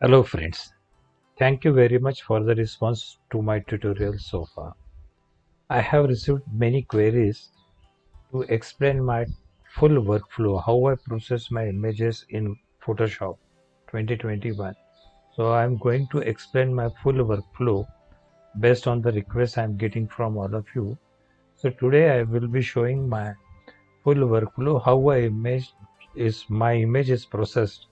Hello friends, thank you very much for the response to my tutorial so far. I have received many queries to explain my full workflow, how I process my images in Photoshop 2021. So I am going to explain my full workflow based on the requests I am getting from all of you. So today I will be showing my full workflow, how my image is processed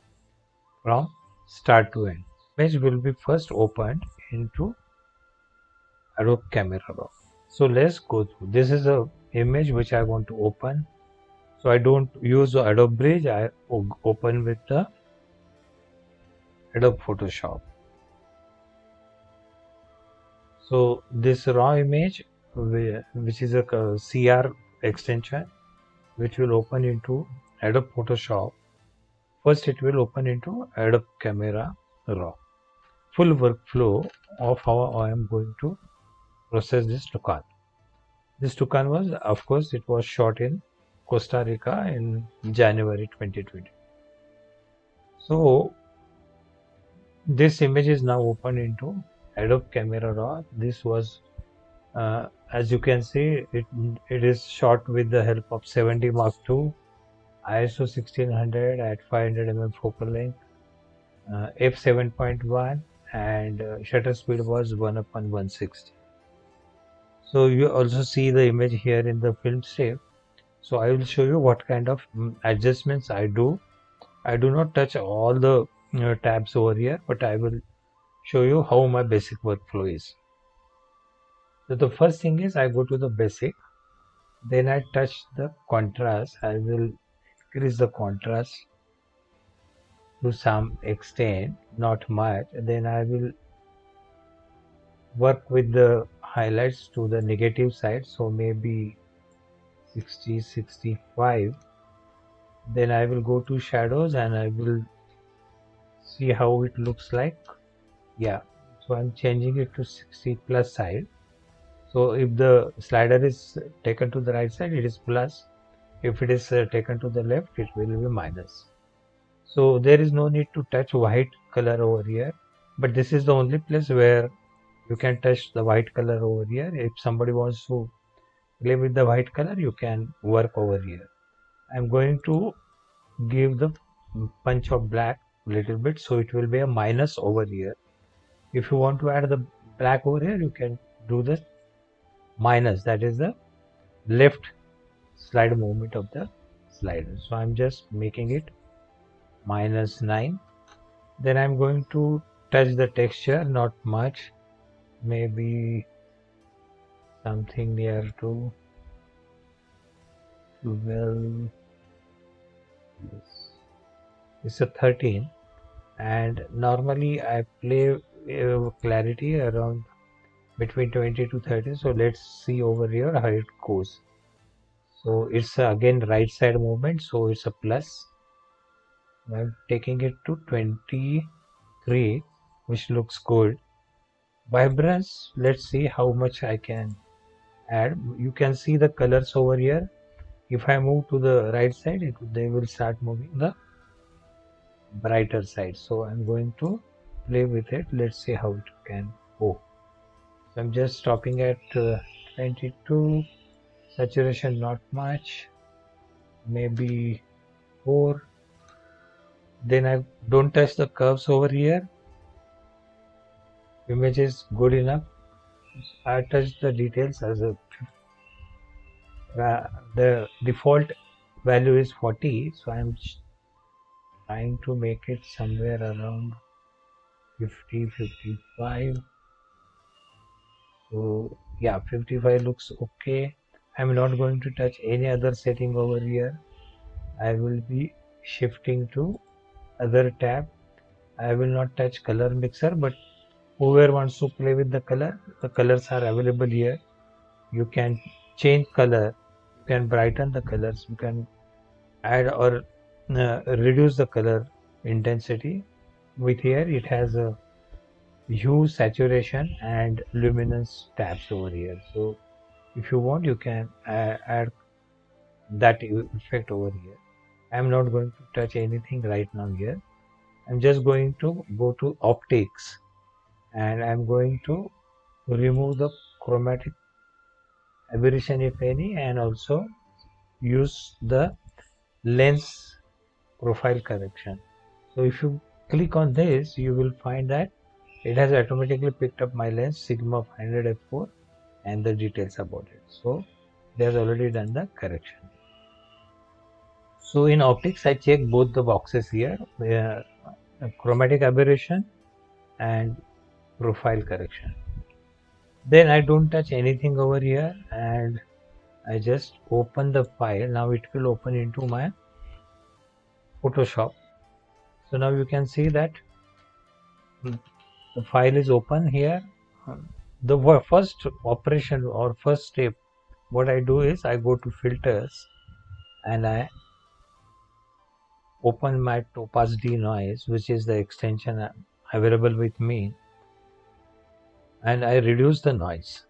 from start to end. Image will be first opened into Adobe Camera Raw. So let's go through. This is a image which I want to open. So I don't use the Adobe Bridge. I open with the Adobe Photoshop. So this raw image, which is a CR extension, which will open into Adobe Photoshop. First, it will open into Adobe Camera Raw. Full workflow of how I am going to process this Tucan. This Tucan was, of course, it was shot in Costa Rica in January 2020. So this image is now open into Adobe Camera Raw. This was, as you can see, it is shot with the help of 70 Mark II, ISO 1600 at 500 mm focal length, f7.1, and shutter speed was 1/160. So you also see the image here in the film strip. So I will show you what kind of adjustments I do. I do not touch all the tabs over here, but I will show you how my basic workflow is. So the first thing is I go to the basic, then I touch the contrast. I will increase the contrast to some extent, not much. Then I will work with the highlights to the negative side, so maybe 60, 65. Then I will go to shadows and I will see how it looks like. Yeah, so I'm changing it to 60 plus side. So if the slider is taken to the right side, it is plus. If it is taken to the left, it will be minus. So there is no need to touch white color over here, but this is the only place where you can touch the white color over here. If somebody wants to play with the white color, you can work over here. I'm going to give the punch of black a little bit, so it will be a minus over here. If you want to add the black over here, you can do the minus, that is the left slide movement of the slider. So I'm just making it -9. Then I'm going to touch the texture, not much, maybe something near to 12. It's a 13, and normally I play clarity around between 20 to 30. So let's see over here how it goes. So it's again right side movement, so it's a plus. I'm taking it to 23, which looks good. Vibrance, let's see how much I can add. You can see the colors over here. If I move to the right side, they will start moving the brighter side. So I'm going to play with it. Let's see how it can go. So I'm just stopping at 22. Saturation not much, maybe 4. Then I don't touch the curves over here. Image is good enough. I touch the details as a the default value is 40, so I'm trying to make it somewhere around 50, 55. So yeah, 55 looks okay. I'm not going to touch any other setting over here. I will be shifting to other tab. I will not touch color mixer, but whoever wants to play with the colors are available here. You can change color, you can brighten the colors, you can add or reduce the color intensity. With here it has a hue, saturation and luminance tabs over here. So if you want, you can add that effect over here. I am not going to touch anything right now here. I'm just going to go to optics, and I'm going to remove the chromatic aberration if any, and also use the lens profile correction. So if you click on this, you will find that it has automatically picked up my lens sigma 500 f4 and the details about it. So it has already done the correction. So in optics, I check both the boxes here, chromatic aberration and profile correction. Then I don't touch anything over here, and I just open the file. Now it will open into my Photoshop. So now you can see that the file is open here. The first operation or first step, what I do is I go to filters and I open my Topaz denoise, which is the extension available with me, and I reduce the noise.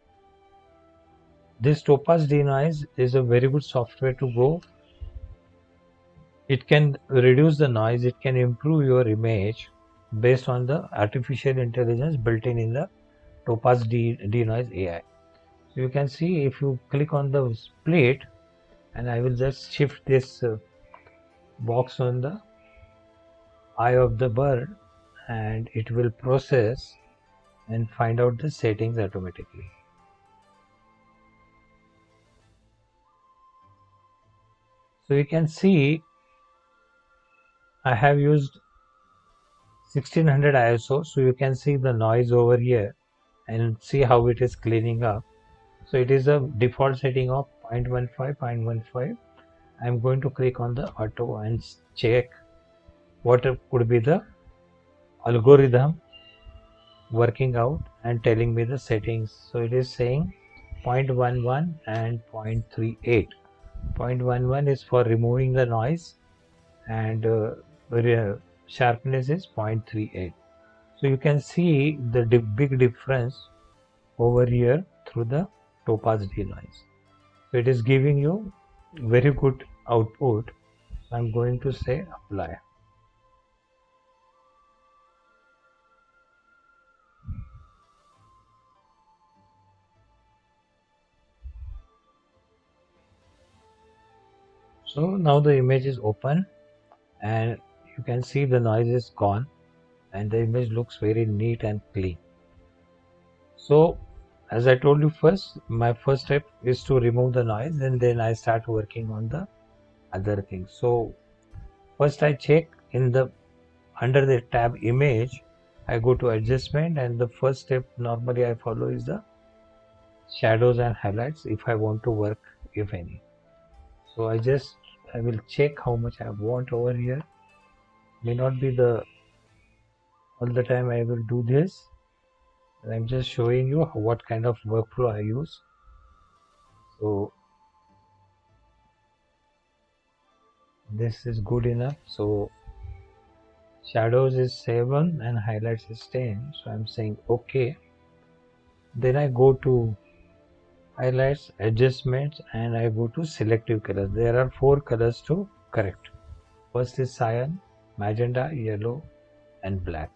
This Topaz denoise is a very good software to go. It can reduce the noise, it can improve your image based on the artificial intelligence built in the Topaz denoise AI. So you can see if you click on the split, and I will just shift this box on the eye of the bird, and it will process and find out the settings automatically. So you can see I have used 1600 ISO, so you can see the noise over here and see how it is cleaning up. So it is a default setting of 0.15, 0.15. I'm going to click on the auto and check what could be the algorithm working out and telling me the settings. So it is saying 0.11 and 0.38. 0.11 is for removing the noise, and sharpness is 0.38. So you can see the big difference over here through the Topaz denoise. So it is giving you very good output. I'm going to say apply. So now the image is open, and you can see the noise is gone, and the image looks very neat and clean. So as I told you, my first step is to remove the noise, and then I start working on the other things. So first I check in the under the tab image, I go to adjustment, and the first step normally I follow is the shadows and highlights if I want to work, if any. So I will check how much I want over here. May not be the all the time I will do this. I'm just showing you what kind of workflow I use. So this is good enough. So shadows is 7 and highlights is 10. So I'm saying okay. Then I go to highlights, adjustments, and I go to selective colors. There are 4 colors to correct. First is cyan, magenta, yellow, and black.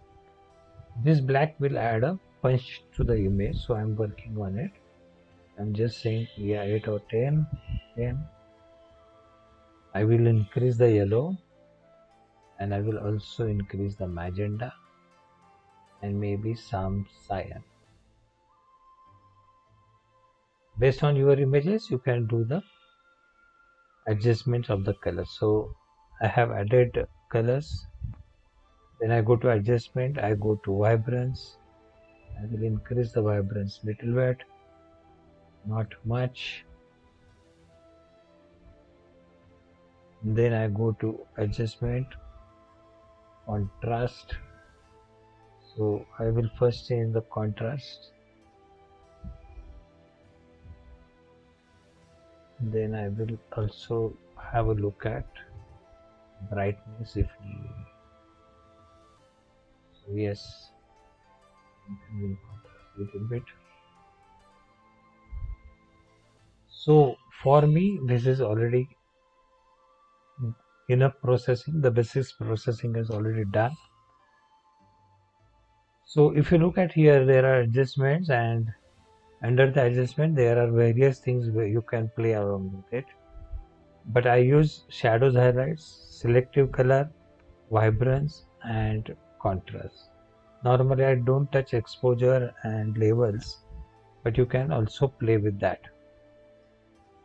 This black will add a punch to the image, so I'm working on it. I'm just saying, yeah, 8 or 10. Then I will increase the yellow, and I will also increase the magenta and maybe some cyan. Based on your images, you can do the adjustments of the color. So I have added colors. Then I go to adjustment, I go to vibrance. I will increase the vibrance little bit, not much. Then I go to adjustment, contrast. So I will first change the contrast. Then I will also have a look at brightness if needed. So yes, I will contrast a little bit. So for me, this is already enough processing. The basic processing is already done. So if you look at here, there are adjustments, and under the adjustment there are various things where you can play around with it. But I use shadows, highlights, selective color, vibrance, and contrast. Normally I don't touch exposure and labels, but you can also play with that.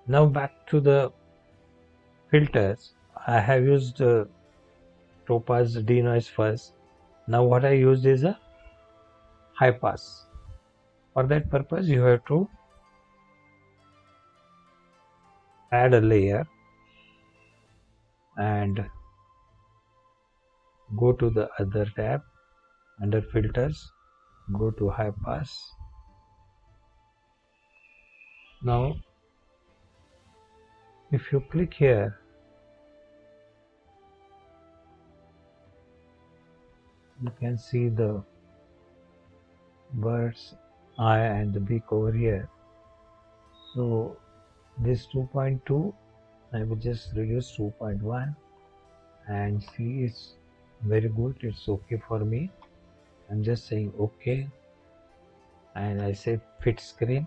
Now back to the filters. I have used topaz denoise first. Now what I used is a high pass. For that purpose you have to add a layer and go to the other tab under filters, go to high pass. Now if you click here, you can see the bird's eye and the beak over here. So this 2.2 I will just reduce 2.1 and see it's very good, it's okay for me. I'm just saying okay and I say fit screen.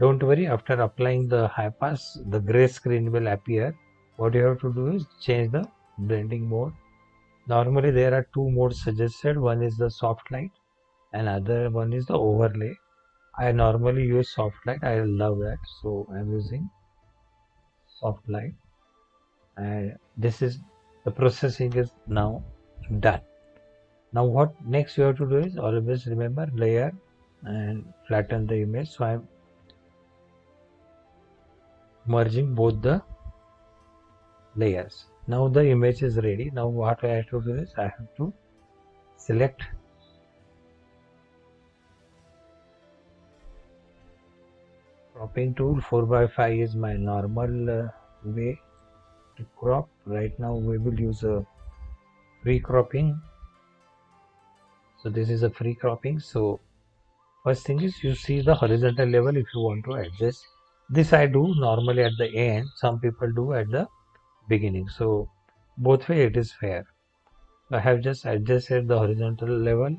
Don't worry, after applying the high pass the gray screen will appear. What you have to do is change the blending mode. Normally there are two modes suggested, one is the soft light and other one is the overlay. I normally use soft light, I love that, so I'm using soft light. And this is the processing is now done. Now what next you have to do is always remember layer and flatten the image. So I'm merging both the layers. Now the image is ready. Now what I have to do is I have to select cropping tool. 4:5 is my normal way to crop. Right now we will use a free cropping. So this is a free cropping. So first thing is you see the horizontal level if you want to adjust. This I do normally at the end. Some people do at the beginning. So both way it is fair. I have just adjusted the horizontal level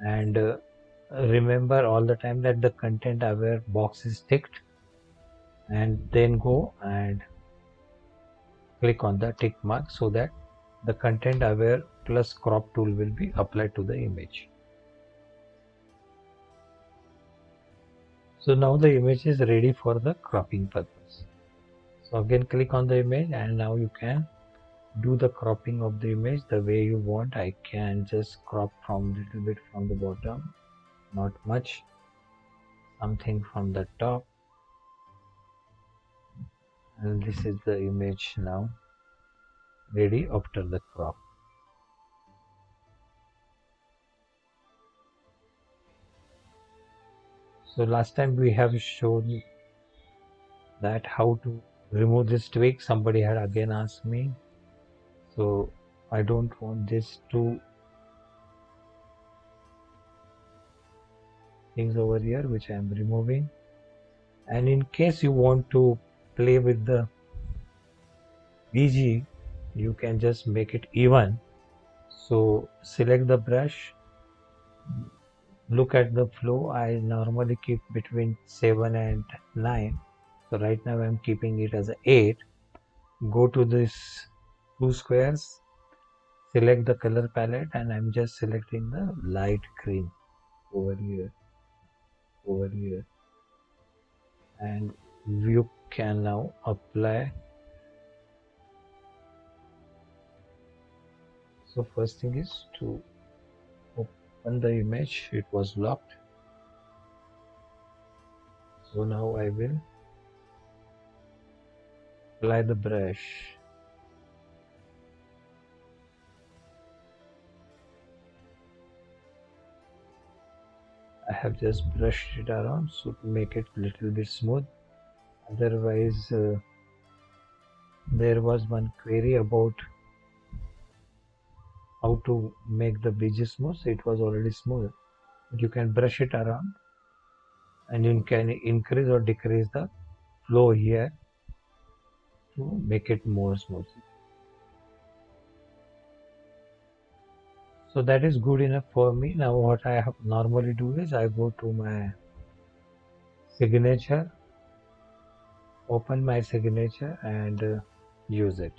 and remember all the time that the content aware box is ticked, and then go and click on the tick mark so that the content aware plus crop tool will be applied to the image. So now the image is ready for the cropping purpose. So again click on the image and now you can do the cropping of the image the way you want. I can just crop from little bit from the bottom, not much, something from the top, and this is the image now ready after the crop. So last time we have shown that how to remove this twig. Somebody had again asked me, so I don't want this two things over here which I am removing. And in case you want to play with the BG, you can just make it even. So select the brush, look at the flow. I normally keep between 7 and 9. So right now I'm keeping it as a 8. Go to this two squares, select the color palette, and I'm just selecting the light green over here, and you can now apply. So first thing is to open the image. It was locked. So now I will apply the brush. I have just brushed it around so to make it a little bit smooth. Otherwise, there was one query about how to make the BG smooth. It was already smooth. But you can brush it around and you can increase or decrease the flow here to make it more smooth. So that is good enough for me. Now what I have normally do is I go to my signature, open my signature and use it.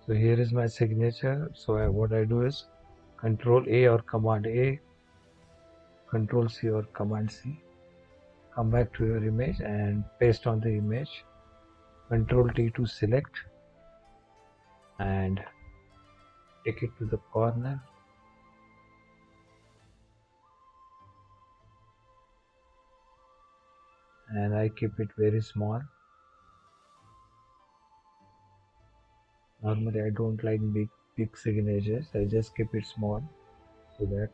So here is my signature. So what I do is Control A or Command A, Control C or Command C. Come back to your image and paste on the image. Control T to select and take it to the corner. And I keep it very small. Normally I don't like big signatures. I just keep it small so that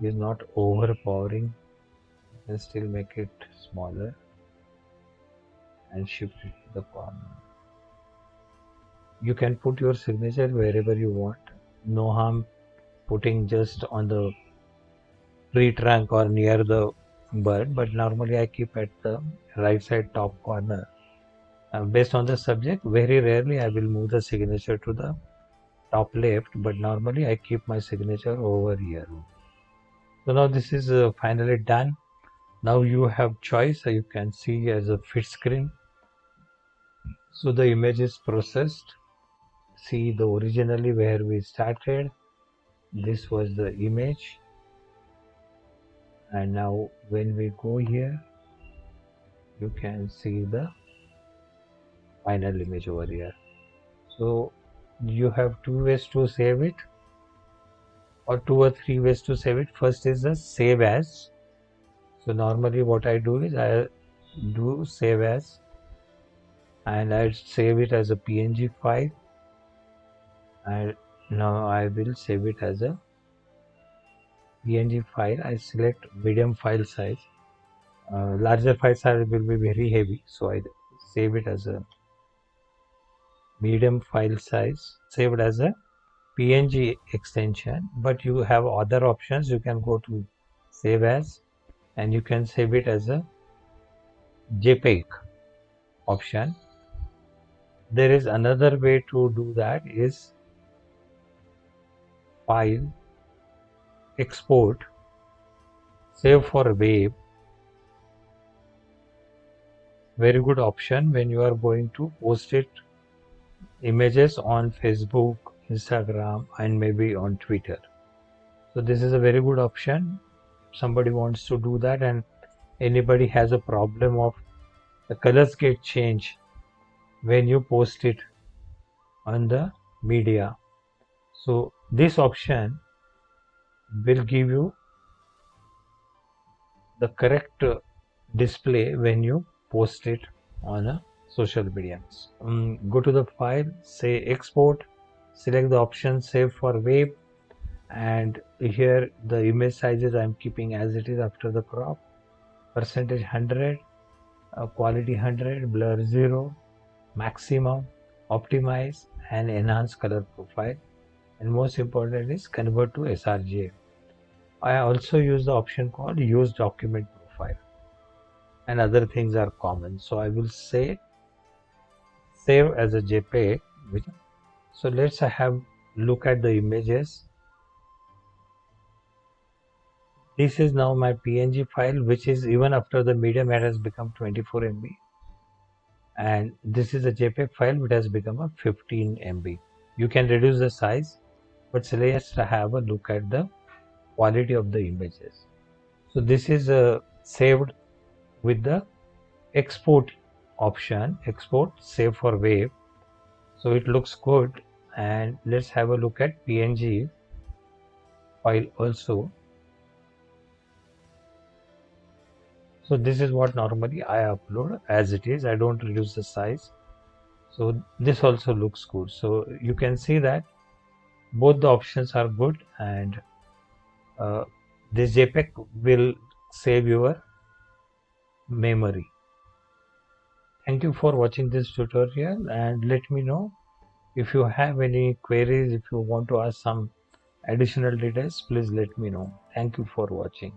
it is not overpowering. You can still make it smaller and shift it to the corner. You can put your signature wherever you want. No harm putting just on the tree trunk or near the bird, but normally I keep at the right side top corner. Based on the subject, very rarely I will move the signature to the top left, but normally I keep my signature over here. So now this is finally done. Now you have choice. You can see as a fit screen. So the image is processed. See the originally where we started. This was the image. And now when we go here, you can see the final image over here. So you have two ways to save it, or two or three ways to save it. First is the save as. So normally what I do is I do save as and I save it as a PNG file, and now I will save it as a PNG file. I select medium file size. Larger file size will be very heavy, so I save it as a medium file size, saved as a PNG extension. But you have other options. You can go to save as and you can save it as a JPEG option. There is another way to do that is file, export, save for wave. Very good option when you are going to post it images on Facebook, Instagram and maybe on Twitter. So this is a very good option. Somebody wants to do that and anybody has a problem of the colors get changed when you post it on the media. So this option will give you the correct display when you post it on a social media. Go to the file, say export, select the option save for wave, and here the image sizes I'm keeping as it is after the crop. Percentage 100, quality 100, blur 0, maximum, optimize and enhance color profile, and most important is convert to sRGB. I also use the option called use document profile, and other things are common. So I will say save as a JPEG. So let's have look at the images. This is now my PNG file, which is even after the medium it has become 24 MB, and this is a JPEG file which has become a 15 MB. You can reduce the size, but let's have a look at the quality of the images. So this is saved with the export option, export save for wave. So it looks good, and let's have a look at PNG file also. So this is what normally I upload as it is. I don't reduce the size. So this also looks good. So you can see that both the options are good, and this JPEG will save your memory. Thank you for watching this tutorial, and let me know if you have any queries. If you want to ask some additional details, please let me know. Thank you for watching.